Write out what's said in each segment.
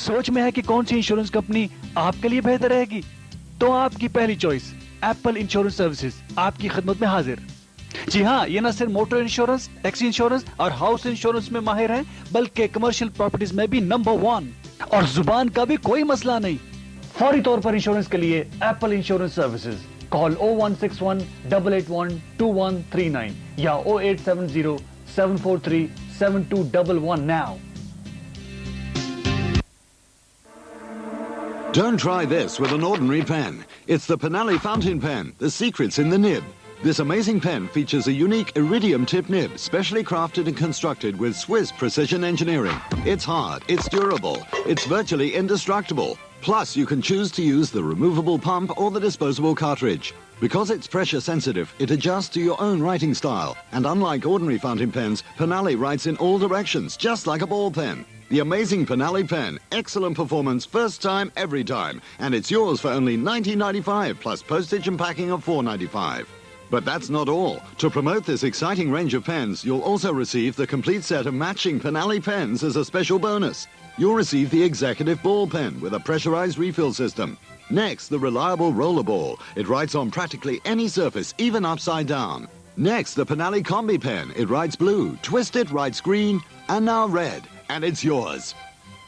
सोच में है कि कौन सी इंश्योरेंस कंपनी आपके लिए बेहतर रहेगी? तो आपकी पहली चॉइस एप्पल इंश्योरेंस सर्विसेज आपकी खिदमत में हाजिर। जी हाँ, ये न सिर्फ मोटर इंश्योरेंस, टैक्सी इंश्योरेंस और हाउस इंश्योरेंस में माहिर हैं, बल्कि कमर्शियल प्रॉपर्टीज में भी नंबर 1। और जुबान का भी कोई मसला नहीं। फौरी तौर पर इंश्योरेंस के लिए एप्पल इंश्योरेंस सर्विसेज कॉल 01618812139 या 08707437211 now. Don't try this with an ordinary pen. It's the Penally fountain pen. The secret's in the nib. This amazing pen features a unique iridium tip nib, specially crafted and constructed with Swiss precision engineering. It's hard, it's durable, it's virtually indestructible. Plus, you can choose to use the removable pump or the disposable cartridge. Because it's pressure sensitive, it adjusts to your own writing style. And unlike ordinary fountain pens, Penally writes in all directions, just like a ball pen. The amazing Penally pen, excellent performance, first time, every time. And it's yours for only $19.95 plus postage and packing of $4.95. But that's not all. To promote this exciting range of pens, you'll also receive the complete set of matching Penally pens as a special bonus. You'll receive the executive ball pen with a pressurized refill system. Next, the reliable roller ball. It writes on practically any surface, even upside down. Next, the Penally Combi pen. It writes blue, twist it, writes green, and now red. And it's yours.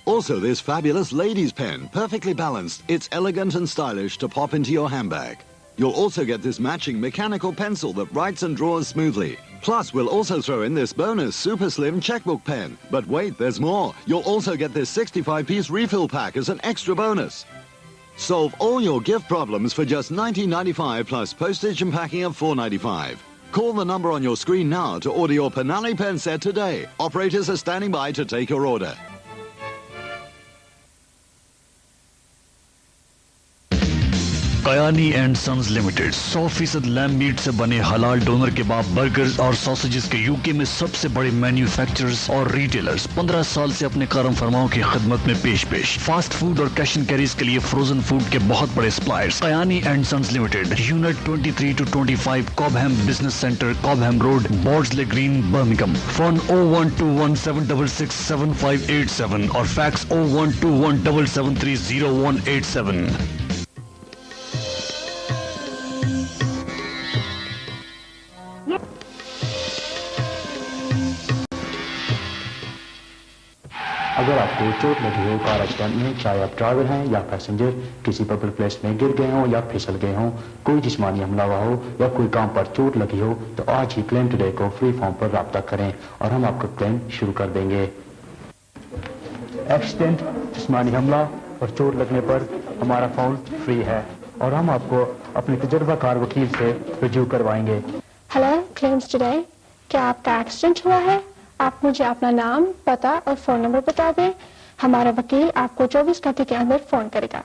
Also, this fabulous ladies' pen, perfectly balanced. It's elegant and stylish to pop into your handbag. You'll also get this matching mechanical pencil that writes and draws smoothly. Plus, we'll also throw in this bonus super slim checkbook pen. But wait, there's more. You'll also get this 65-piece refill pack as an extra bonus. Solve all your gift problems for just $19.95 plus postage and packing of $4.95. Call the number on your screen now to order your Penally pen set today. Operators are standing by to take your order. Kayani and sons limited 100% lamb meat से बने हलाल doner kebab, burgers और sausages के UK में सबसे बड़े manufacturers और retailers 15 साल से अपने करम फरमाओं की खिदमत में पेश फास्ट फूड और कैश एंड कैरीज के लिए फ्रोजन फूड के बहुत बड़े suppliers. Kayani and sons limited, unit 23 to 25 Cobham business centre, Cobham road, Bordesley Green, Birmingham. Phone 01217667587 और फैक्स 01217730187। अगर आपको चोट लगी हो कार एक्सीडेंट में, चाहे आप ड्राइवर हैं या पैसेंजर, किसी पब्लिक प्लेस में गिर गए हों या फिसल गए हों, कोई जिस्मानी हमला हुआ हो या कोई काम पर चोट लगी हो, तो आज ही क्लेम टुडे को फ्री फॉर्म पर राब्ता करें और हम आपका क्लेम शुरू कर देंगे। एक्सीडेंट, जिस्मानी हमला और चोट लगने पर हमारा फॉर्म फ्री है और हम आपको अपने तजुर्बाकार वकील से रजू करवाएंगे। हेलो क्लेम्स टुडे, क्या आपका एक्सीडेंट हुआ है? आप मुझे अपना नाम, पता और फोन नंबर बता दें। हमारा वकील आपको 24 घंटे के अंदर फोन करेगा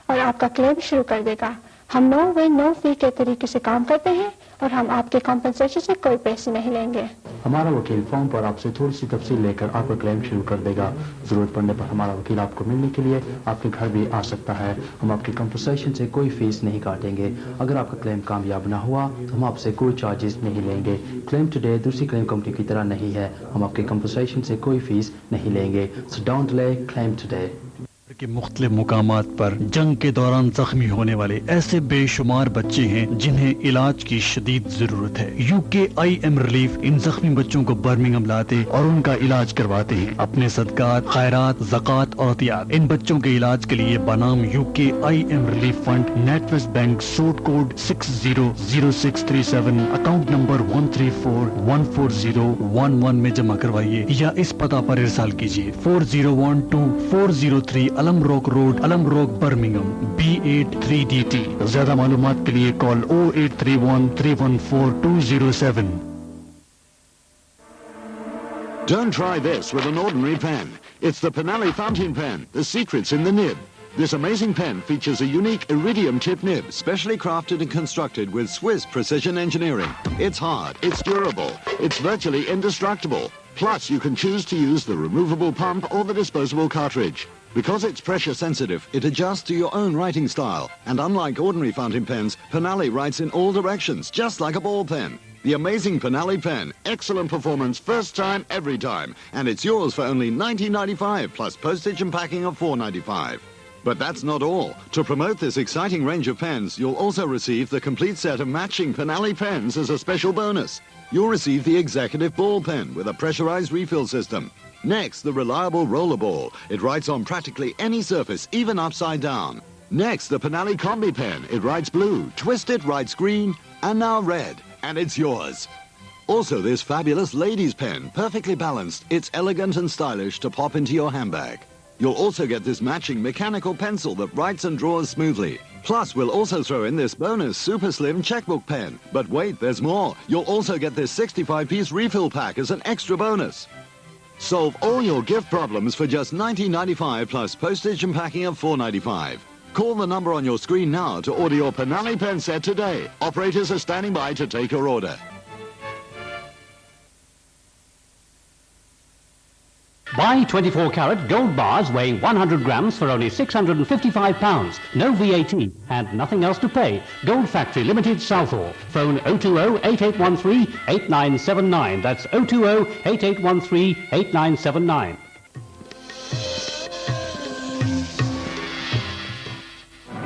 और आपका क्लेम शुरू कर देगा। हम नो वे नो फी के तरीके से काम करते हैं और हम आपके कॉम्पनसेशन से कोई पैसे नहीं लेंगे। हमारा वकील फॉर्म पर आपसे थोड़ी सी तफसील लेकर आपका क्लेम शुरू कर देगा। जरूरत पड़ने पर हमारा वकील आपको मिलने के लिए आपके घर भी आ सकता है। हम आपकी कॉम्पनसेशन से कोई फीस नहीं काटेंगे। अगर आपका क्लेम कामयाब ना हुआ तो हम आपसे कोई चार्जेस नहीं लेंगे। क्लेम टुडे दूसरी क्लेम कंपनी की तरह नहीं है, हम आपकी कॉम्पनसेशन से कोई फीस नहीं लेंगे। So don't delay, claim today. के मुख्तलिफ मुकामात पर जंग के दौरान जख्मी होने वाले ऐसे बेशुमार बच्चे हैं जिन्हें इलाज की शदीद जरूरत है। UKIM रिलीफ इन जख्मी बच्चों को बर्मिंघम लाते और उनका इलाज करवाते हैं। अपने सदकात, खैरात, ज़कात और अतियात इन बच्चों के इलाज के लिए बनाम UKIM relief fund, NatWest bank, sort code 600637, account number 134140111 में जमा करवाइए या इस पता पर इरसाल कीजिए 4012-403 अलम रोक रोड, अलम रोक, बर्मिंघम B83DT। ज्यादा मालूमात के लिए call 08313142007। Don't try this with an ordinary pen. It's the Penally fountain pen. The secret's in the nib. This amazing pen features a unique iridium tip nib, specially crafted and constructed with Swiss precision engineering. It's hard, it's durable, it's virtually indestructible. Plus, you can choose to use the removable pump or the disposable cartridge. Because it's pressure sensitive, it adjusts to your own writing style. And unlike ordinary fountain pens, Penally writes in all directions, just like a ball pen. The amazing Penally pen. Excellent performance first time, every time. And it's yours for only $19.95 plus postage and packing of $4.95. But that's not all. To promote this exciting range of pens, you'll also receive the complete set of matching Penally pens as a special bonus. You'll receive the Executive Ball Pen with a pressurized refill system. Next, the reliable Roller Ball. It writes on practically any surface, even upside down. Next, the Penally Combi Pen. It writes blue, twist it, writes green, and now red. And it's yours. Also, this fabulous ladies' pen, perfectly balanced. It's elegant and stylish to pop into your handbag. You'll also get this matching mechanical pencil that writes and draws smoothly. Plus, we'll also throw in this bonus super slim checkbook pen. But wait, there's more. You'll also get this 65-piece refill pack as an extra bonus. Solve all your gift problems for just $19.95 plus postage and packing of $4.95. Call the number on your screen now to order your Penally pen set today. Operators are standing by to take your order. Buy 24-carat gold bars weighing 100 grams for only £655. No VAT and nothing else to pay. Gold Factory Limited, Southall. Phone 020-8813-8979. That's 020-8813-8979.